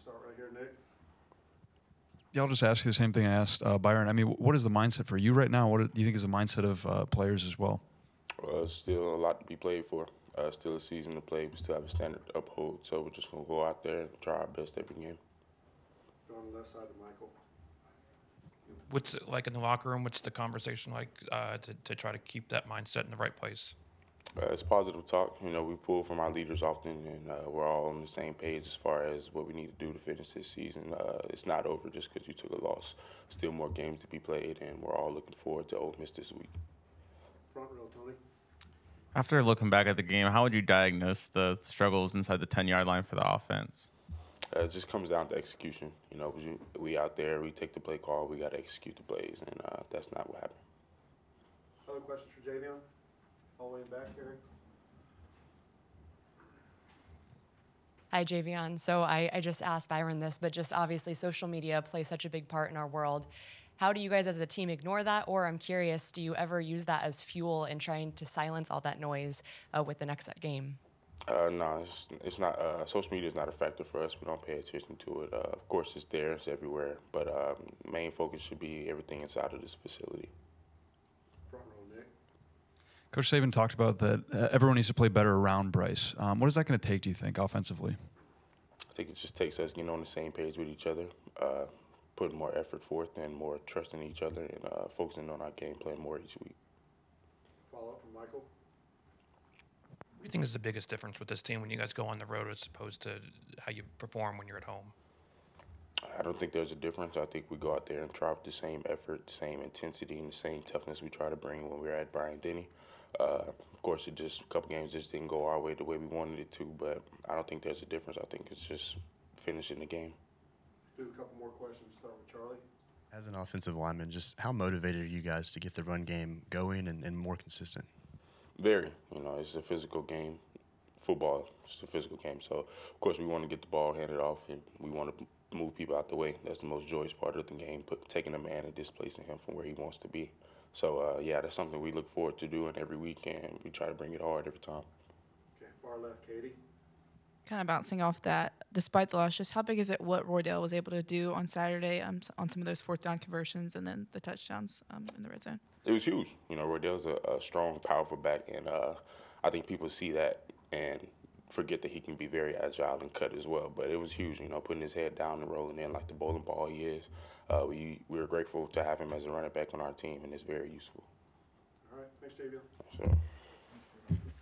Start right here, Nick. Yeah, I'll just ask you the same thing I asked Byron. I mean, what is the mindset for you right now? What do you think is the mindset of players as well? Still a lot to be played for. Still a season to play. We still have a standard to uphold. So we're just going to go out there and try our best every game. Go on the left side of Michael. What's it like in the locker room? What's the conversation like to try to keep that mindset in the right place? It's positive talk. You know, we pull from our leaders often, and we're all on the same page as far as what we need to do to finish this season. It's not over just because you took a loss. Still more games to be played, and we're all looking forward to Ole Miss this week. Front row, Tony. After looking back at the game, how would you diagnose the struggles inside the 10-yard line for the offense? It just comes down to execution. You know, we out there, we take the play call, we got to execute the plays, and that's not what happened. Other questions for Javion? All the way back here. Hi, Javion. So I just asked Byron this, but just obviously social media plays such a big part in our world. How do you guys as a team ignore that? Or I'm curious, do you ever use that as fuel in trying to silence all that noise with the next game? No, it's not. Social media is not a factor for us. We don't pay attention to it. Of course, it's there, it's everywhere. But main focus should be everything inside of this facility. Front row, Nick. Coach Saban talked about that everyone needs to play better around Bryce. What is that going to take, do you think, offensively? I think it just takes us getting on the same page with each other, putting more effort forth and more trust in each other, and focusing on our game plan more each week. Follow up from Michael. What do you think is the biggest difference with this team when you guys go on the road as opposed to how you perform when you're at home? I don't think there's a difference. I think we go out there and try with the same effort, the same intensity, and the same toughness we try to bring when we're at Bryant-Denny. Of course, a couple games just didn't go our way the way we wanted it to, but I don't think there's a difference. I think it's just finishing the game. Do a couple more questions. Start with Charlie. As an offensive lineman, just how motivated are you guys to get the run game going and more consistent? Very. You know, it's a physical game. Football is a physical game. So, of course, we want to get the ball handed off, and we want to move people out the way. That's the most joyous part of the game, taking a man and displacing him from where he wants to be. So, yeah, that's something we look forward to doing every week, and we try to bring it hard every time. Okay, far left, Katie. Kind of bouncing off that, despite the loss, just how big is it what Roydell was able to do on Saturday on some of those fourth down conversions and then the touchdowns in the red zone? It was huge. You know, Roydell's a strong, powerful back, and I think people see that and forget that he can be very agile and cut as well. But it was huge, you know, putting his head down and rolling in like the bowling ball he is. We're grateful to have him as a running back on our team, and it's very useful. All right, thanks, Javion. So.